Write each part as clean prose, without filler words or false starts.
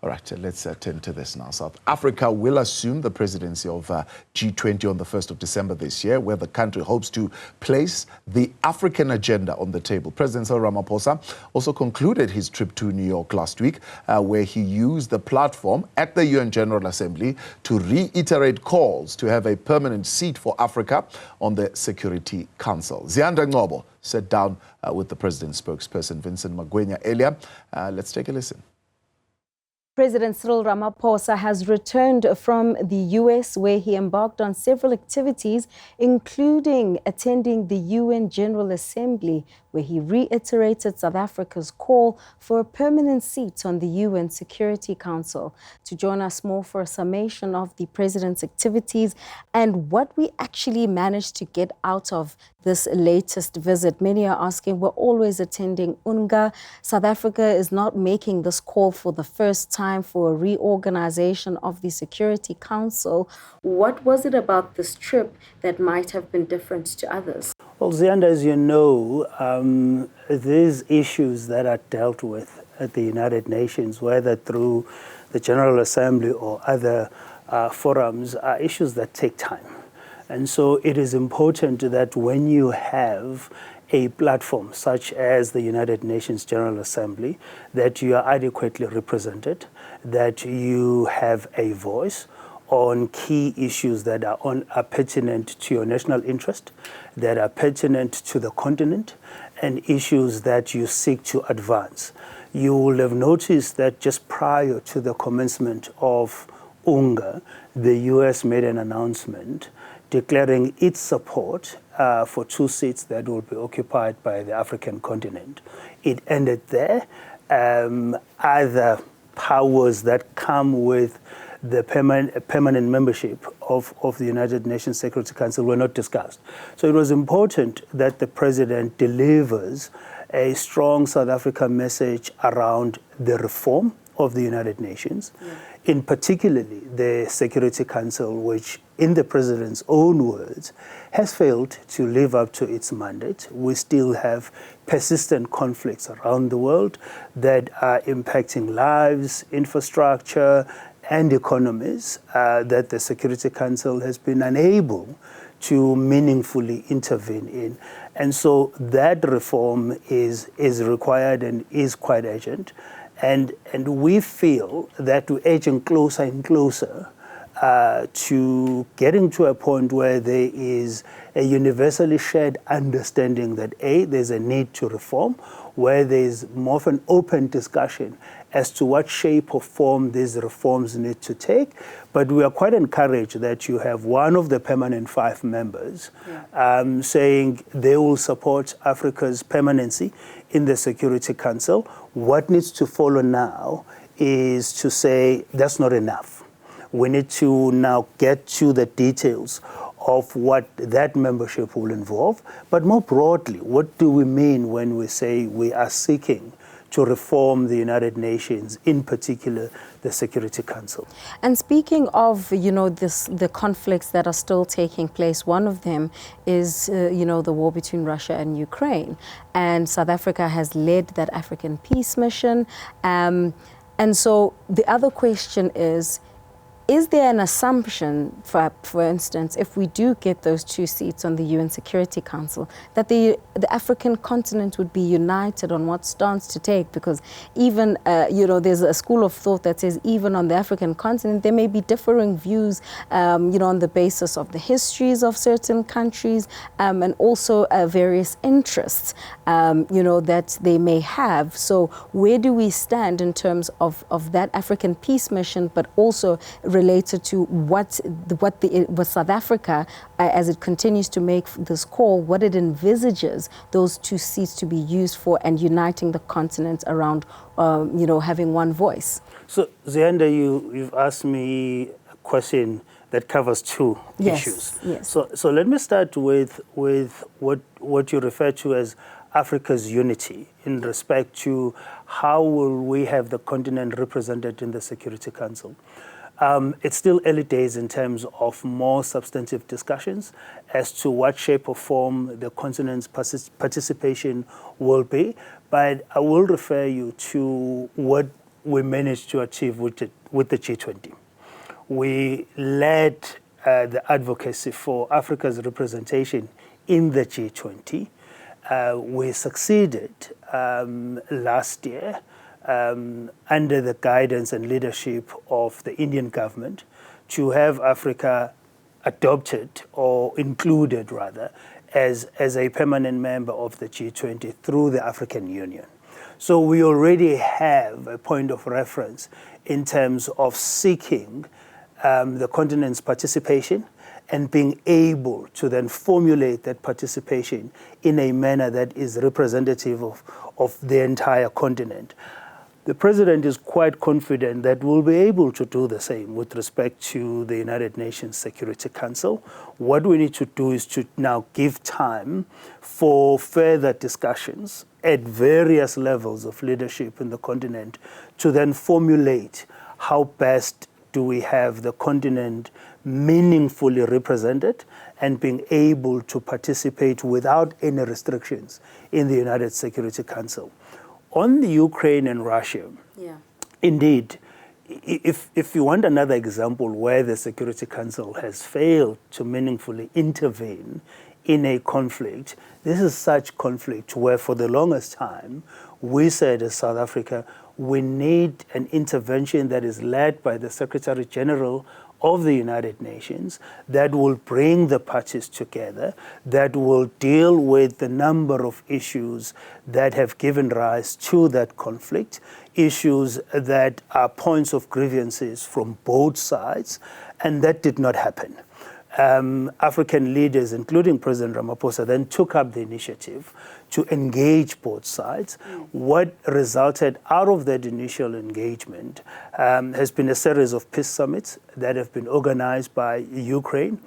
All right, let's turn to this now. South Africa will assume the presidency of G20 on the 1st of December this year, where the country hopes to place the African agenda on the table. President Cyril Ramaphosa also concluded his trip to New York last week, where he used the platform at the UN General Assembly to reiterate calls to have a permanent seat for Africa on the Security Council. Ziyanda Ngcobo sat down with the president's spokesperson, Vincent Magwenya, earlier. Let's take a listen. President Cyril Ramaphosa has returned from the US, where he embarked on several activities, including attending the UN General Assembly, where he reiterated South Africa's call for a permanent seat on the UN Security Council. To join us more for a summation of the president's activities and what we actually managed to get out of this latest visit. Many are asking, we're always attending UNGA. South Africa is not making this call for the first time for a reorganization of the Security Council. What was it about this trip that might have been different to others? Well, Ziyanda, as you know, these issues that are dealt with at the United Nations, whether through the General Assembly or other forums, are issues that take time. And so it is important that when you have a platform such as the United Nations General Assembly, that you are adequately represented, that you have a voice on key issues that are pertinent to your national interest, that are pertinent to the continent, and issues that you seek to advance. You will have noticed that just prior to the commencement of UNGA, the US made an announcement declaring its support for 2 seats that will be occupied by the African continent. It ended there. Other powers that come with the permanent membership of the United Nations Security Council were not discussed. So it was important that the president delivers a strong South Africa message around the reform of the United Nations, in particularly the Security Council, which in the president's own words has failed to live up to its mandate. We still have persistent conflicts around the world that are impacting lives, infrastructure, and economies that the Security Council has been unable to meaningfully intervene in. And so that reform is required and is quite urgent. And we feel that we're edging closer and closer to getting to a point where there is a universally shared understanding that A, there's a need to reform, where there's more of an open discussion as to what shape or form these reforms need to take. But we are quite encouraged that you have one of the permanent 5 members saying they will support Africa's permanency in the Security Council. What needs to follow now is to say that's not enough. We need to now get to the details of what that membership will involve. But more broadly, what do we mean when we say we are seeking to reform the United Nations, in particular the Security Council? And speaking of, the conflicts that are still taking place, one of them is, the war between Russia and Ukraine. And South Africa has led that African peace mission. And so the other question is there an assumption, for instance, if we do get those 2 seats on the UN Security Council, that the African continent would be united on what stance to take? Because even, there's a school of thought that says even on the African continent, there may be differing views, on the basis of the histories of certain countries and also various interests, that they may have. So where do we stand in terms of that African peace mission, but also related to what South Africa, as it continues to make this call, what it envisages those 2 seats to be used for, and uniting the continent around, having one voice? So, Ziyanda, you've asked me a question that covers 2 issues. Yes. So let me start with what you refer to as Africa's unity in respect to how will we have the continent represented in the Security Council. It's still early days in terms of more substantive discussions as to what shape or form the continent's participation will be, but I will refer you to what we managed to achieve with the G20. We led the advocacy for Africa's representation in the G20. We succeeded last year under the guidance and leadership of the Indian government to have Africa adopted or included rather as a permanent member of the G20 through the African Union. So we already have a point of reference in terms of seeking the continent's participation and being able to then formulate that participation in a manner that is representative of the entire continent. The President is quite confident that we'll be able to do the same with respect to the United Nations Security Council. What we need to do is to now give time for further discussions at various levels of leadership in the continent to then formulate how best do we have the continent meaningfully represented and being able to participate without any restrictions in the United Security Council. On the Ukraine and Russia, indeed, if you want another example where the Security Council has failed to meaningfully intervene in a conflict, this is such conflict where for the longest time we said as South Africa, we need an intervention that is led by the Secretary General of the United Nations that will bring the parties together, that will deal with the number of issues that have given rise to that conflict, issues that are points of grievances from both sides, and that did not happen. African leaders, including President Ramaphosa, then took up the initiative to engage both sides. What resulted out of that initial engagement has been a series of peace summits that have been organized by Ukraine,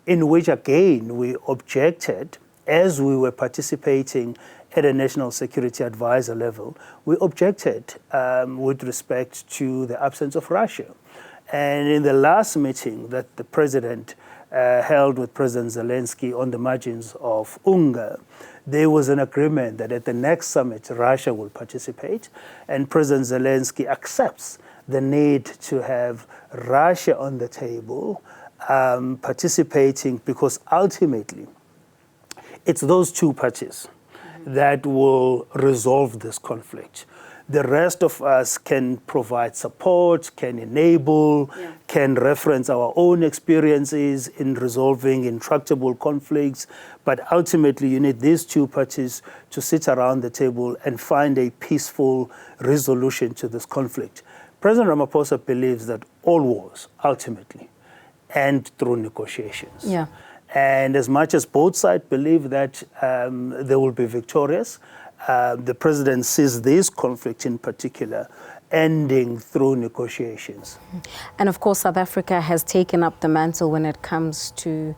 in which, again, we objected as we were participating at a national security advisor level. We objected with respect to the absence of Russia. And in the last meeting that the President held with President Zelensky on the margins of UNGA, there was an agreement that at the next summit, Russia will participate, and President Zelensky accepts the need to have Russia on the table participating, because ultimately it's those two parties that will resolve this conflict. The rest of us can provide support, can enable, can reference our own experiences in resolving intractable conflicts. But ultimately, you need these two parties to sit around the table and find a peaceful resolution to this conflict. President Ramaphosa believes that all wars ultimately end through negotiations. And as much as both sides believe that they will be victorious, the President sees this conflict in particular ending through negotiations. And of course, South Africa has taken up the mantle when it comes to,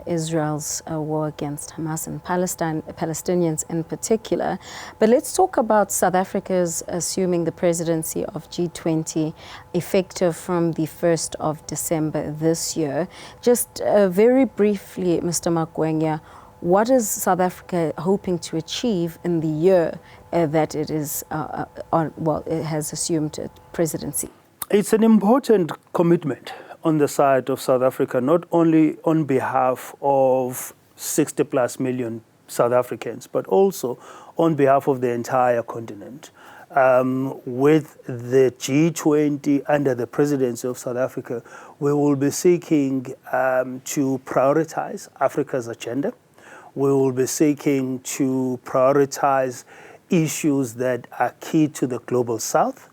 Israel's war against Hamas and Palestinians in particular. But let's talk about South Africa's assuming the presidency of G20 effective from the 1st of December this year. Just very briefly, Mr. Magwenya, what is South Africa hoping to achieve in the year that it is it has assumed presidency? It's an important commitment on the side of South Africa, not only on behalf of 60 plus million South Africans, but also on behalf of the entire continent. With the G20 under the presidency of South Africa, we will be seeking to prioritize Africa's agenda. We will be seeking to prioritize issues that are key to the global South.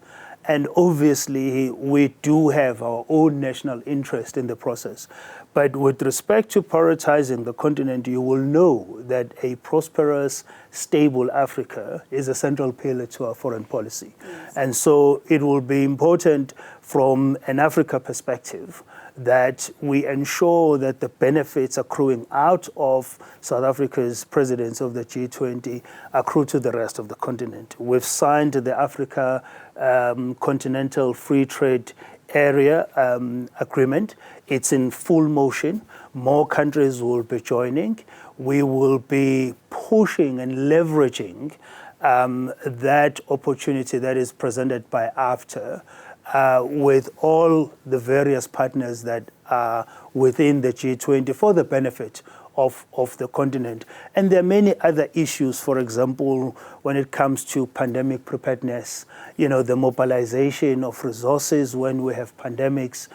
And obviously, we do have our own national interest in the process. But with respect to prioritizing the continent, you will know that a prosperous, stable Africa is a central pillar to our foreign policy. And so it will be important from an Africa perspective that we ensure that the benefits accruing out of South Africa's presidency of the G20 accrue to the rest of the continent. We've signed the Africa Continental Free Trade Area agreement. It's in full motion. More countries will be joining. We will be pushing and leveraging that opportunity that is presented by AfCFTA with all the various partners that are within the G20 for the benefit of the continent. And there are many other issues, for example, when it comes to pandemic preparedness, the mobilization of resources when we have pandemics.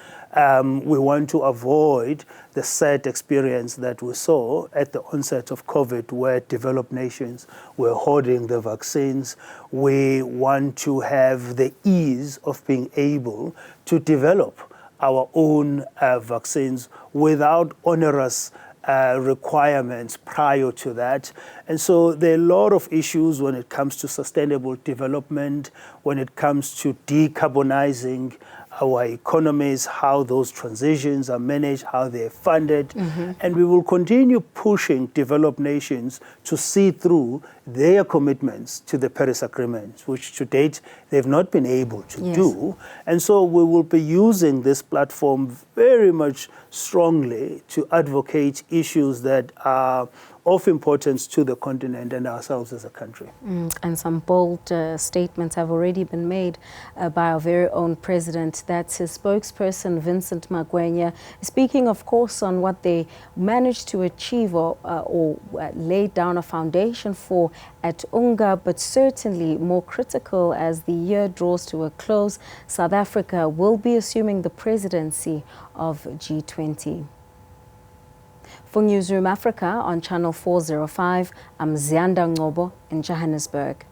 We want to avoid the sad experience that we saw at the onset of COVID, where developed nations were hoarding the vaccines. We want to have the ease of being able to develop our own vaccines without onerous requirements prior to that. And so there are a lot of issues when it comes to sustainable development, when it comes to decarbonizing our economies, how those transitions are managed, how they're funded. And we will continue pushing developed nations to see through their commitments to the Paris Agreement, which to date they've not been able to do. And so we will be using this platform very much strongly to advocate issues that are of importance to the continent and ourselves as a country. And some bold statements have already been made by our very own president. That's his spokesperson, Vincent Magwenya, speaking, of course, on what they managed to achieve or lay down a foundation for at UNGA, but certainly more critical as the year draws to a close. South Africa will be assuming the presidency of G20. For Newzroom Afrika on Channel 405, I'm Ziyanda Ngcobo in Johannesburg.